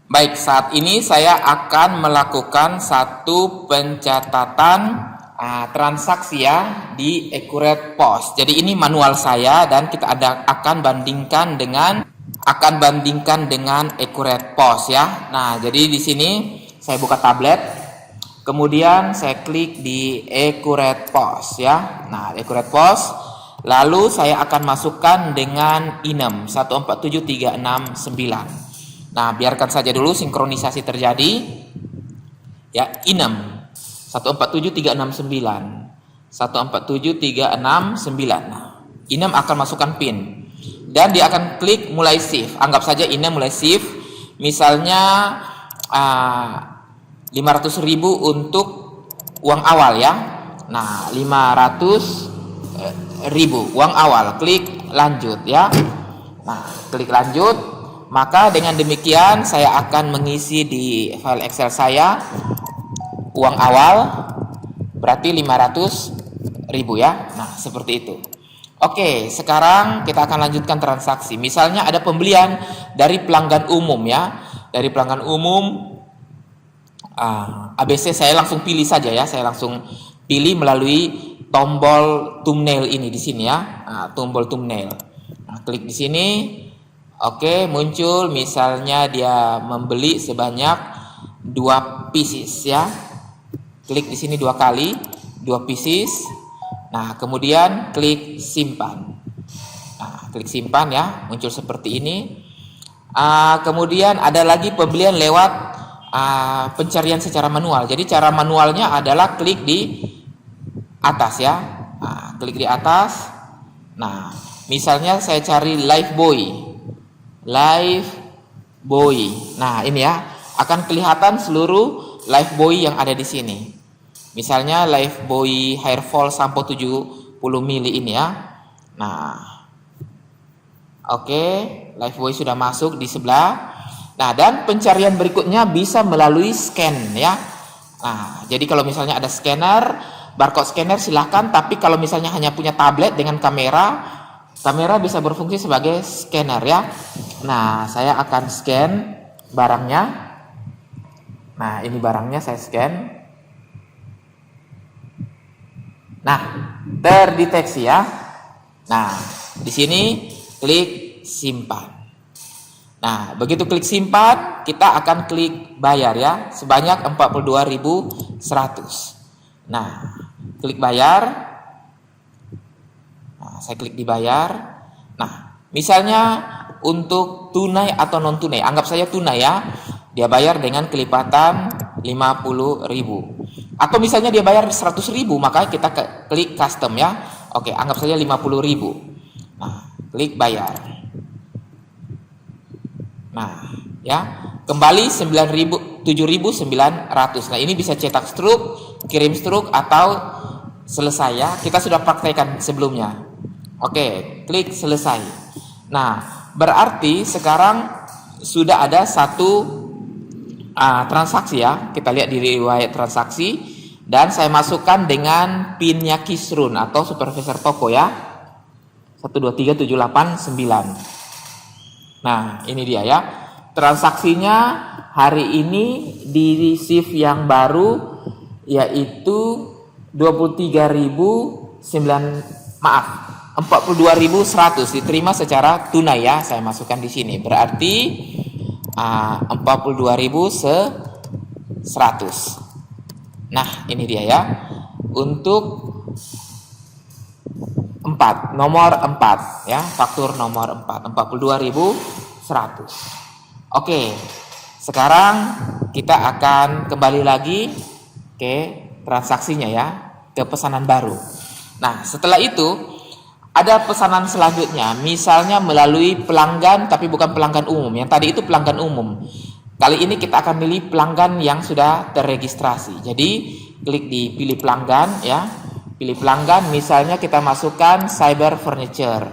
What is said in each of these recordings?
Baik, saat ini saya akan melakukan satu pencatatan transaksi ya di Accurate POS. Jadi ini manual saya dan kita akan bandingkan dengan Accurate POS ya. Nah, jadi di sini saya buka tablet, kemudian saya klik di Accurate POS ya. Nah, Accurate POS, lalu saya akan masukkan dengan INEM 147369. Nah, biarkan saja dulu sinkronisasi terjadi. Ya, INEM 147369. 147369. Nah, INEM akan masukkan PIN. Dan dia akan klik mulai shift. Anggap saja INEM mulai shift. Misalnya 500.000 untuk uang awal ya. Nah, 500.000 uang awal. Klik lanjut ya. Nah, klik lanjut. Maka dengan demikian saya akan mengisi di file Excel saya uang awal berarti 500.000 ya. Nah, seperti itu. Oke, sekarang kita akan lanjutkan transaksi. Misalnya ada pembelian dari pelanggan umum ya. Dari pelanggan umum ABC, saya langsung pilih saja ya. Saya langsung pilih melalui tombol thumbnail ini di sini ya. Nah, tombol thumbnail. Nah, klik di sini. Oke, muncul misalnya dia membeli sebanyak 2 pieces ya. Klik di sini 2 kali, 2 pieces. Nah, kemudian klik simpan. Nah, klik simpan ya, muncul seperti ini. Kemudian ada lagi pembelian lewat pencarian secara manual. Jadi cara manualnya adalah klik di atas ya. Nah, klik di atas. Nah, misalnya saya cari Lifebuoy. Nah, ini ya, akan kelihatan seluruh Lifebuoy yang ada di sini. Misalnya Lifebuoy Hairfall Sampo 70 ml ini ya. Nah, oke, Lifebuoy sudah masuk di sebelah. Nah, dan pencarian berikutnya bisa melalui scan ya. Nah, jadi kalau misalnya ada scanner, barcode scanner silahkan. Tapi kalau misalnya hanya punya tablet dengan kamera bisa berfungsi sebagai scanner ya. Nah, saya akan scan barangnya. Nah, ini barangnya saya scan. Nah, terdeteksi ya. Nah, di sini klik simpan. Nah, begitu klik simpan, kita akan klik bayar ya, sebanyak 42.100. Nah, klik bayar. Nah, saya klik dibayar. Nah, misalnya untuk tunai atau non tunai, anggap saja tunai ya. Dia bayar dengan kelipatan 50.000. Atau misalnya dia bayar 100.000, maka kita klik custom ya. Oke, anggap saja 50.000. Nah, klik bayar. Nah, ya, kembali 7.900. Nah, ini bisa cetak struk, kirim struk atau selesai ya. Kita sudah praktekkan sebelumnya. Oke, klik selesai. Nah, berarti sekarang sudah ada satu transaksi ya. Kita lihat di riwayat transaksi dan saya masukkan dengan pinnya Kisrun atau supervisor toko ya. 123789. Nah, ini dia ya. Transaksinya hari ini di shift yang baru yaitu 42.100 diterima secara tunai ya. Saya masukkan di sini. Berarti 42.100. Nah, ini dia ya. Untuk 4, nomor 4 ya, faktur nomor 4, 42.100. Oke. Sekarang kita akan kembali lagi ke transaksinya ya, ke pesanan baru. Nah, setelah itu ada pesanan selanjutnya, misalnya melalui pelanggan tapi bukan pelanggan umum. Yang tadi itu pelanggan umum. Kali ini kita akan pilih pelanggan yang sudah terregistrasi. Jadi klik di pilih pelanggan ya. Pilih pelanggan, misalnya kita masukkan Cyber Furniture.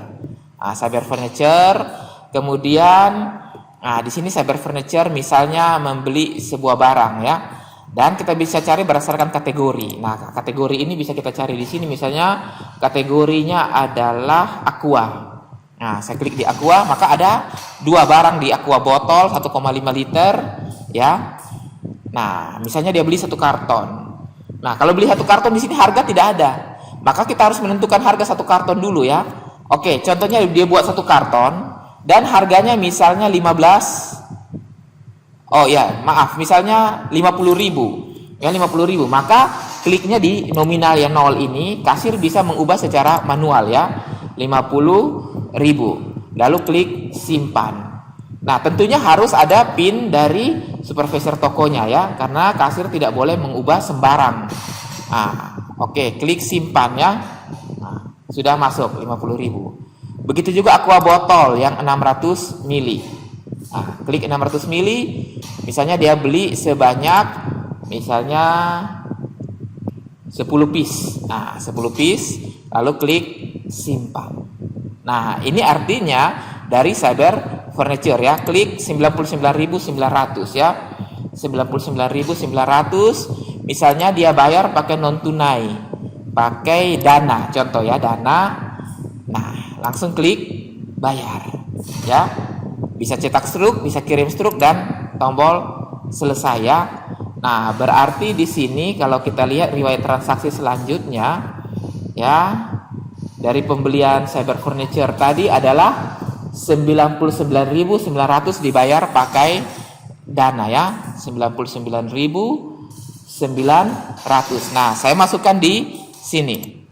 Nah, Cyber Furniture, kemudian di sini Cyber Furniture misalnya membeli sebuah barang ya. Dan kita bisa cari berdasarkan kategori. Nah, kategori ini bisa kita cari di sini. Misalnya kategorinya adalah Aqua. Nah, saya klik di Aqua, maka ada 2 barang di Aqua botol 1,5 liter ya. Nah, misalnya dia beli 1 karton. Nah, kalau beli 1 karton di sini harga tidak ada. Maka kita harus menentukan harga 1 karton dulu ya. Oke, contohnya dia buat 1 karton dan harganya misalnya 15. Oh ya, maaf, misalnya 50.000. Ya, 50.000. Maka kliknya di nominal yang 0 ini, kasir bisa mengubah secara manual ya. 50.000. Lalu klik simpan. Nah, tentunya harus ada PIN dari supervisor tokonya ya, karena kasir tidak boleh mengubah sembarang. Nah, oke, klik simpan ya. Nah, sudah masuk 50.000. Begitu juga aqua botol yang 600 mili. Nah, klik 600 mili, misalnya dia beli sebanyak misalnya 10 piece. Nah, 10 piece, lalu klik simpan. Nah, ini artinya dari Cyber Furniture ya, klik 99.900 ya. 99.900, misalnya dia bayar pakai non tunai, pakai Dana contoh ya, Dana. Nah, langsung klik bayar ya. Bisa cetak struk, bisa kirim struk dan tombol selesai ya. Nah, berarti di sini kalau kita lihat riwayat transaksi selanjutnya ya, dari pembelian Cyber Furniture tadi adalah 99.900 dibayar pakai Dana ya, 99.900. Nah, saya masukkan di sini.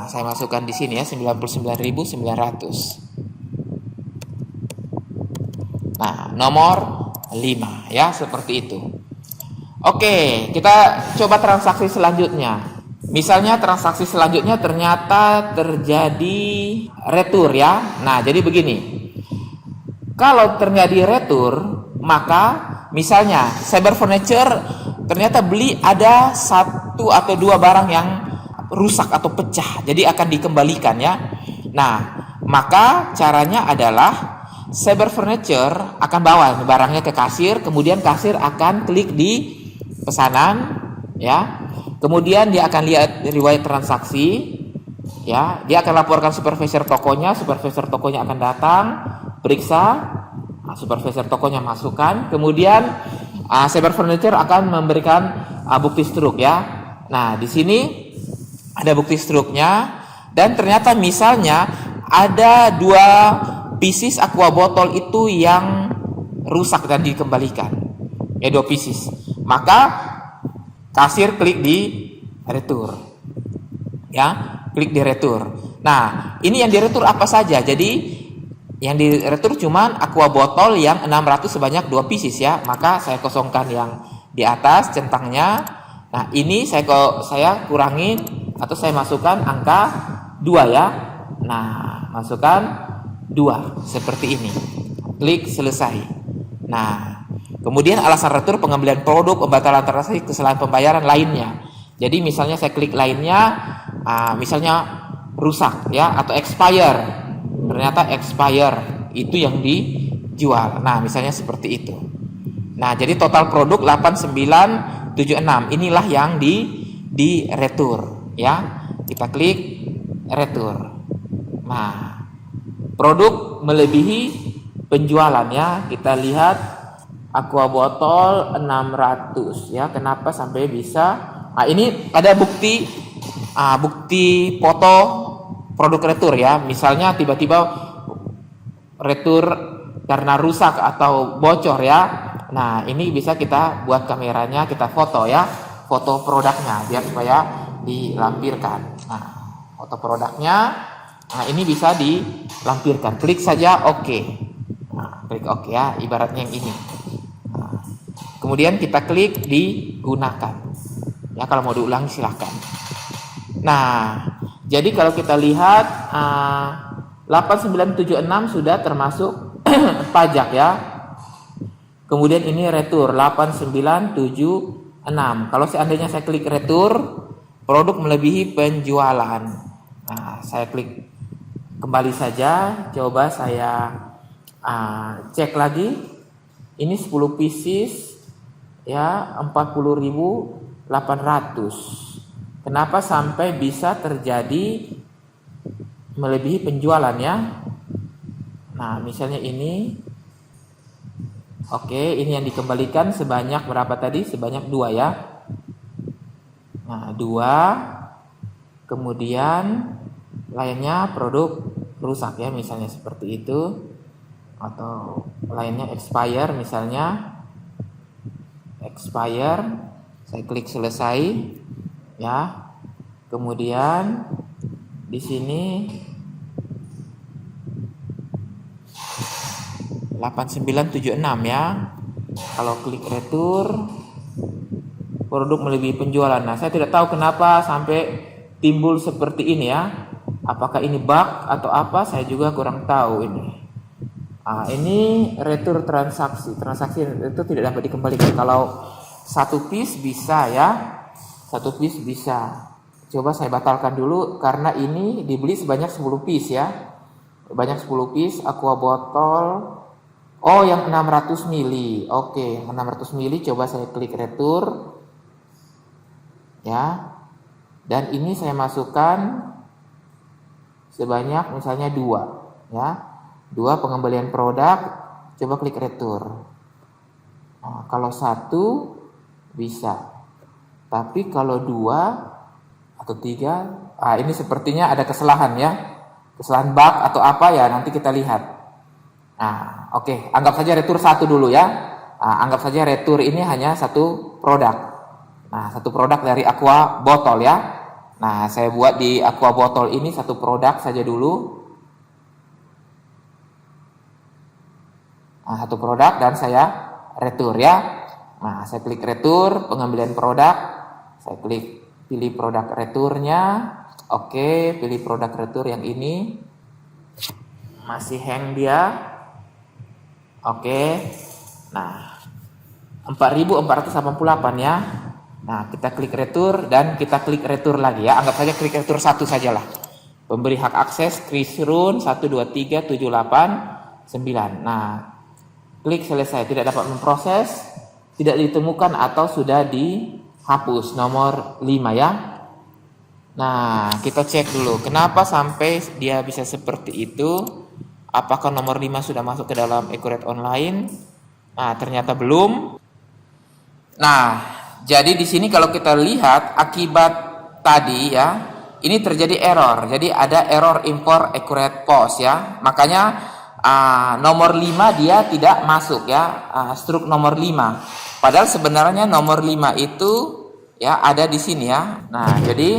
Saya masukkan di sini ya, 99.900. Nah, nomor 5 ya, seperti itu. Oke, kita coba transaksi selanjutnya. Misalnya transaksi selanjutnya ternyata terjadi retur ya. Nah, jadi begini. Kalau terjadi retur, maka misalnya Cyber Furniture ternyata beli ada 1 atau 2 barang yang rusak atau pecah, jadi akan dikembalikan ya. Nah, maka caranya adalah Cyber Furniture akan bawa barangnya ke kasir, kemudian kasir akan klik di pesanan ya. Kemudian dia akan lihat riwayat transaksi ya, dia akan laporkan supervisor tokonya akan datang, periksa, supervisor tokonya masukkan, kemudian Cyber Furniture akan memberikan bukti struk ya. Nah, di sini ada bukti struknya, dan ternyata misalnya ada 2 pieces aqua botol itu yang rusak dan dikembalikan. Ya, 2 pieces. Maka kasir klik di retur. Ya, klik di retur. Nah, ini yang di retur apa saja? Jadi yang di retur cuman aqua botol yang 600 sebanyak 2 pieces ya. Maka saya kosongkan yang di atas centangnya. Nah, ini saya kurangin atau saya masukkan angka 2 ya. Nah, masukkan 2 seperti ini. Klik selesai. Nah, kemudian alasan retur, pengambilan produk, pembatalan transaksi, kesalahan pembayaran lainnya. Jadi misalnya saya klik lainnya, misalnya rusak ya, atau expire. Ternyata expire itu yang dijual. Nah, misalnya seperti itu. Nah, jadi total produk 8976. Inilah yang di retur ya. Kita klik retur. Nah, produk melebihi penjualan ya. Kita lihat aqua botol 600 ya. Kenapa sampai bisa? Nah, ini ada bukti foto produk retur ya. Misalnya tiba-tiba retur karena rusak atau bocor ya. Nah, ini bisa kita buat kameranya, kita foto ya. Foto produknya biar supaya dilampirkan. Nah, foto produknya. Nah, ini bisa dilampirkan. Klik saja oke. Nah, klik oke ya, ibaratnya yang ini. Nah, kemudian kita klik digunakan. Ya, kalau mau diulang silahkan. Nah, jadi kalau kita lihat 8976 sudah termasuk pajak ya. Kemudian ini retur 8976. Kalau seandainya saya klik retur, produk melebihi penjualan. Nah, saya klik kembali saja. Coba saya cek lagi. Ini 10 pieces ya, 40.800. Kenapa sampai bisa terjadi melebihi penjualan ya? Nah, misalnya ini Oke, ini yang dikembalikan sebanyak berapa tadi? Sebanyak 2 ya. Nah, 2. Kemudian lainnya produk rusak ya, misalnya seperti itu. Atau lainnya expire misalnya. Expire. Saya klik selesai ya. Kemudian di sini 8976 ya. Kalau klik retur, produk melebihi penjualan. Nah, saya tidak tahu kenapa sampai timbul seperti ini ya. Apakah ini bug atau apa? Saya juga kurang tahu ini. Ini retur transaksi. Transaksi itu tidak dapat dikembalikan. Kalau 1 piece bisa ya. 1 piece bisa. Coba saya batalkan dulu karena ini dibeli sebanyak 10 piece ya. Banyak 10 piece aqua botol. Oh, yang 600 mili. Oke, 600 mili coba saya klik retur. Ya. Dan ini saya masukkan sebanyak misalnya 2, ya. 2 pengembalian produk, coba klik retur. Nah, kalau 1 bisa. Tapi kalau 2 atau 3, ini sepertinya ada kesalahan ya. Kesalahan bug atau apa ya, nanti kita lihat. Nah, oke, anggap saja retur 1 dulu ya. Anggap saja retur ini hanya 1 produk. Nah, 1 produk dari aqua botol ya. Nah, saya buat di aqua botol ini 1 produk saja dulu. Nah, 1 produk dan saya retur ya. Nah, saya klik retur, pengambilan produk. Saya klik pilih produk returnya. Oke, pilih produk retur yang ini. Masih hang dia. Oke. Nah, 4488 ya. Nah, kita klik retur dan kita klik retur lagi ya. Anggap saja klik retur 1 sajalah. Pemberi hak akses Chris Run 123789. Nah, klik selesai. Tidak dapat memproses, tidak ditemukan atau sudah dihapus. Nomor 5 ya. Nah, kita cek dulu. Kenapa sampai dia bisa seperti itu? Apakah nomor 5 sudah masuk ke dalam Accurate Online? Nah, ternyata belum. Nah, jadi di sini kalau kita lihat akibat tadi ya, ini terjadi error. Jadi ada error import accurate post ya. Makanya nomor 5 dia tidak masuk ya, struk nomor 5. Padahal sebenarnya nomor 5 itu ya ada di sini ya. Nah, jadi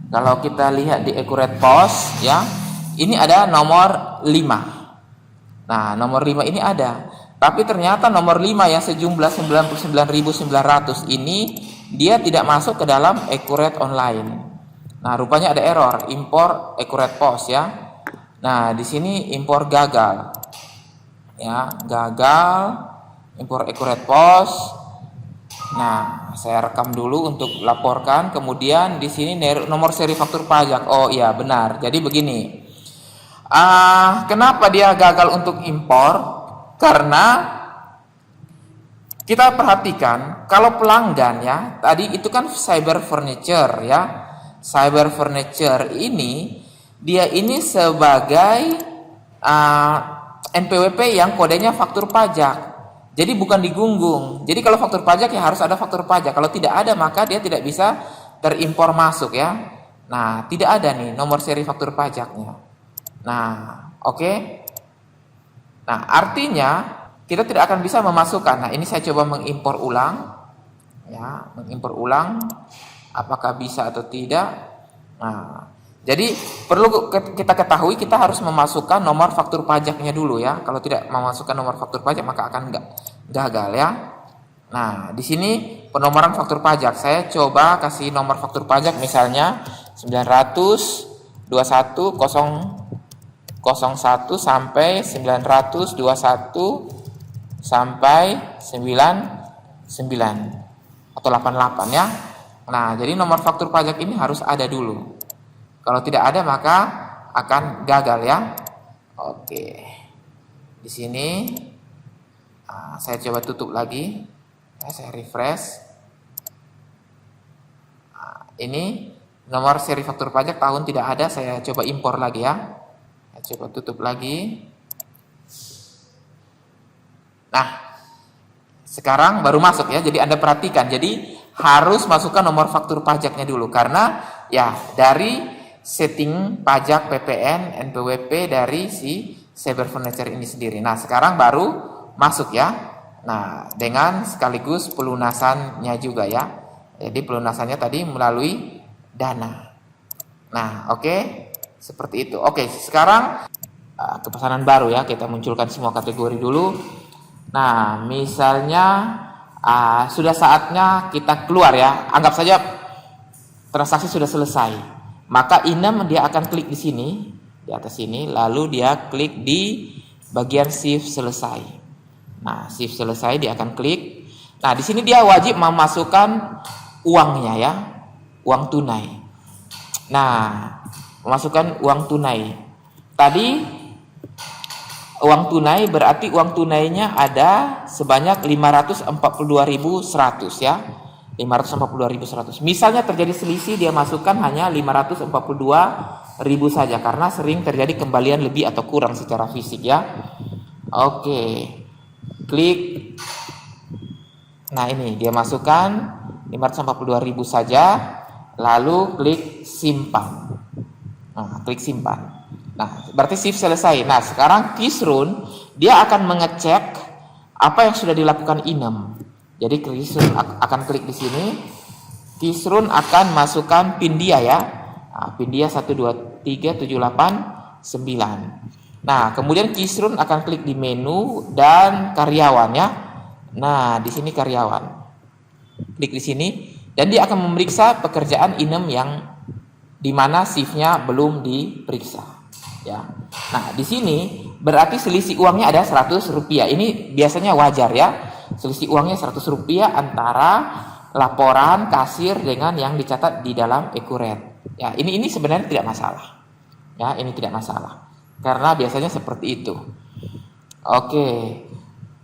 kalau kita lihat di accurate post ya, ini ada nomor 5. Nah, nomor 5 ini ada. Tapi ternyata nomor 5 yang sejumlah 99.900 ini dia tidak masuk ke dalam Accurate Online. Nah, rupanya ada error import Accurate Post ya. Nah, di sini import gagal. Ya, gagal import Accurate Post. Nah, saya rekam dulu untuk laporkan. Kemudian di sini nomor seri faktur pajak. Oh iya, benar. Jadi begini. Kenapa dia gagal untuk impor? Karena kita perhatikan kalau pelanggan ya, tadi itu kan Cyber Furniture ya. Cyber Furniture ini dia ini sebagai NPWP yang kodenya faktur pajak. Jadi bukan digunggung. Jadi kalau faktur pajak ya harus ada faktur pajak. Kalau tidak ada maka dia tidak bisa terimpor masuk ya. Nah, tidak ada nih nomor seri faktur pajaknya. Nah, oke. Nah, artinya kita tidak akan bisa memasukkan. Nah, ini saya coba mengimpor ulang. Ya, mengimpor ulang. Apakah bisa atau tidak? Nah, jadi perlu kita ketahui kita harus memasukkan nomor faktur pajaknya dulu ya. Kalau tidak memasukkan nomor faktur pajak maka akan gagal ya. Nah, di sini penomoran faktur pajak. Saya coba kasih nomor faktur pajak misalnya 921.01 sampai 921 sampai 99 atau 88 ya. Nah, jadi nomor faktur pajak ini harus ada dulu. Kalau tidak ada maka akan gagal ya. Oke. Di sini saya coba tutup lagi. Ya, saya refresh. Ini nomor seri faktur pajak tahun tidak ada, saya coba impor lagi ya. Coba tutup lagi. Nah, Sekarang baru masuk ya. Jadi Anda perhatikan. Jadi harus masukkan nomor faktur pajaknya dulu karena ya dari setting pajak PPN, NPWP dari si Cyber Furniture ini sendiri. Nah, sekarang baru masuk ya. Nah, dengan sekaligus pelunasannya juga ya. Jadi pelunasannya tadi melalui Dana. Nah, oke. Seperti itu. Oke, sekarang kepesanan baru ya. Kita munculkan semua kategori dulu. Nah, misalnya sudah saatnya kita keluar ya. Anggap saja transaksi sudah selesai. Maka Inem dia akan klik di sini, di atas sini, lalu dia klik di bagian shift selesai. Nah, shift selesai dia akan klik. Nah, di sini dia wajib memasukkan uangnya ya, uang tunai. Nah, memasukkan uang tunai. Tadi uang tunai berarti uang tunainya ada sebanyak 542.100 ya. 542.100. Misalnya terjadi selisih, dia masukkan hanya 542.000 saja karena sering terjadi kembalian lebih atau kurang secara fisik ya. Oke. Klik. Nah, ini dia masukkan 542.000 saja, lalu klik simpan. Nah, klik simpan. Nah, berarti shift selesai. Nah, sekarang Kisrun dia akan mengecek apa yang sudah dilakukan Inem. Jadi Kisrun akan klik di sini. Kisrun akan masukkan PIN dia ya. Nah, PIN dia 123789. Nah, kemudian Kisrun akan klik di menu dan karyawan ya. Nah, di sini karyawan. Klik di sini dan dia akan memeriksa pekerjaan Inem yang di mana shift-nya belum diperiksa. Ya. Nah, di sini berarti selisih uangnya ada Rp100. Ini biasanya wajar ya. Selisih uangnya Rp100 antara laporan kasir dengan yang dicatat di dalam Accurate. Ya, ini sebenarnya tidak masalah. Ya, ini tidak masalah. Karena biasanya seperti itu. Oke.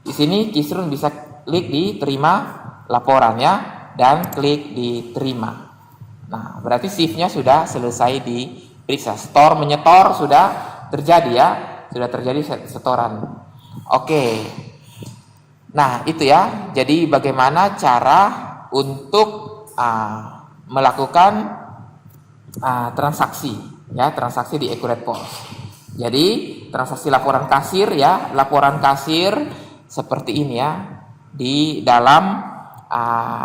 Di sini Kisrun bisa klik di terima laporan ya dan klik di terima. Nah, berarti shift-nya sudah selesai diperiksa. Store menyetor sudah terjadi ya. Sudah terjadi setoran. Oke. Nah, itu ya. Jadi bagaimana cara untuk melakukan transaksi ya, transaksi di Accurate POS. Jadi, transaksi laporan kasir ya, laporan kasir seperti ini ya di dalam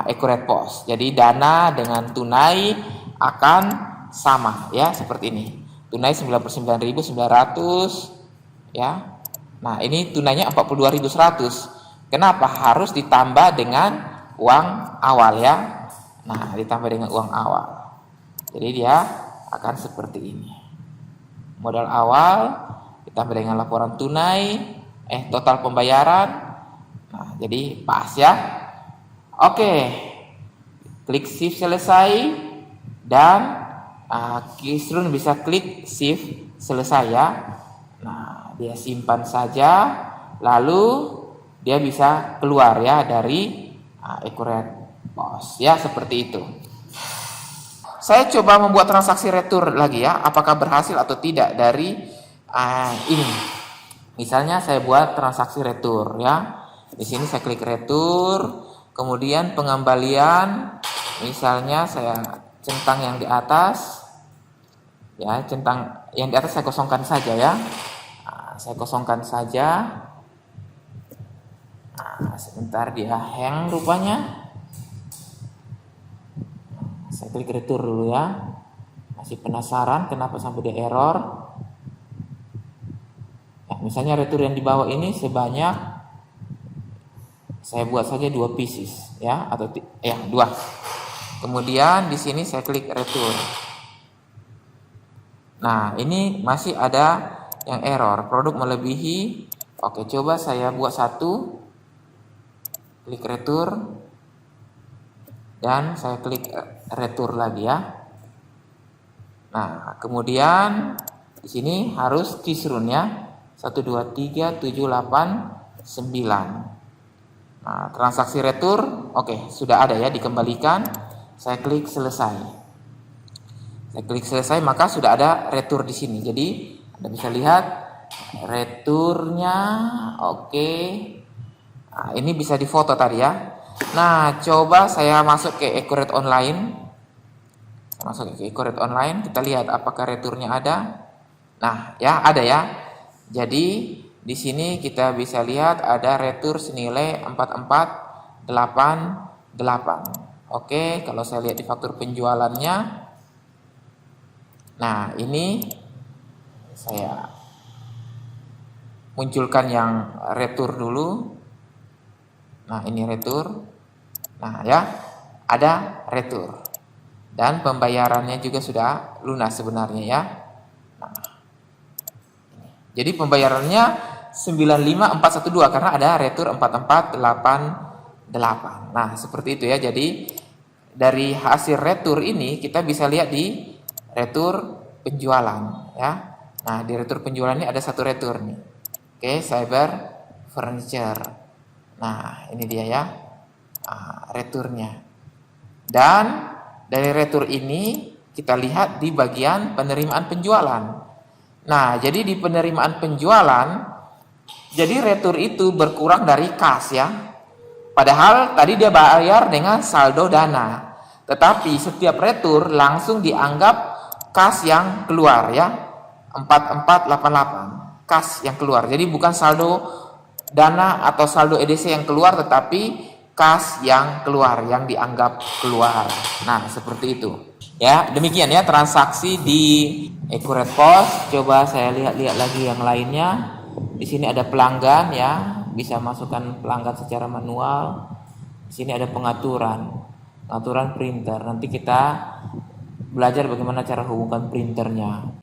Accurate POS. Jadi dana dengan tunai akan sama ya, seperti ini. Tunai 99.900 ya. Nah, ini tunainya 42.100. Kenapa harus ditambah dengan uang awal ya? Nah, ditambah dengan uang awal. Jadi dia akan seperti ini. Modal awal ditambah dengan laporan tunai, total pembayaran. Nah, jadi pas ya. Oke. Klik shift selesai dan Kisrun bisa klik shift selesai ya. Nah, dia simpan saja lalu dia bisa keluar ya dari Accurate POS ya, seperti itu. Saya coba membuat transaksi retur lagi ya, apakah berhasil atau tidak dari ini. Misalnya saya buat transaksi retur ya. Di sini saya klik retur, kemudian pengembalian, misalnya saya centang yang di atas. Ya, centang yang di atas saya kosongkan saja ya. Saya kosongkan saja. Sebentar dia hang rupanya. Saya klik retur dulu ya. Masih penasaran kenapa sampai dia error. Ya, misalnya retur yang di bawah ini sebanyak, saya buat saja 2 pieces ya, atau 2. Kemudian di sini saya klik retur. Nah, ini masih ada yang error, produk melebihi. Oke, coba saya buat 1. Klik retur dan saya klik retur lagi ya. Nah, kemudian di sini harus Kisrun ya. 123789. Nah, transaksi retur oke, sudah ada ya, dikembalikan. Saya klik selesai. Saya klik selesai, maka sudah ada retur di sini. Jadi Anda bisa lihat returnya oke. Nah, ini bisa difoto tadi ya. Nah, coba saya masuk ke Accurate Online. Masuk ke Accurate Online, kita lihat apakah returnya ada. Nah, ya ada ya. Jadi di sini kita bisa lihat ada retur senilai 4488. Oke, kalau saya lihat di faktur penjualannya. Nah, ini saya munculkan yang retur dulu. Nah, ini retur. Nah, ya, ada retur. Dan pembayarannya juga sudah lunas sebenarnya ya. Nah, jadi pembayarannya 95412 karena ada retur 4488. Nah, seperti itu ya. Jadi dari hasil retur ini kita bisa lihat di retur penjualan ya. Nah, di retur penjualan ini ada satu retur nih. Oke, Cyber Furniture. Nah, ini dia ya. Returnya. Dan dari retur ini kita lihat di bagian penerimaan penjualan. Nah, jadi di penerimaan penjualan, jadi retur itu berkurang dari kas ya. Padahal tadi dia bayar dengan saldo dana. Tetapi setiap retur langsung dianggap kas yang keluar ya. 4488. Kas yang keluar. Jadi bukan saldo dana atau saldo EDC yang keluar, tetapi kas yang keluar, yang dianggap keluar. Nah, seperti itu. Ya, demikian ya transaksi di Accurate Post. Coba saya lihat-lihat lagi yang lainnya. Di sini ada pelanggan ya, bisa masukkan pelanggan secara manual. Di sini ada pengaturan printer. Nanti kita belajar bagaimana cara hubungkan printernya.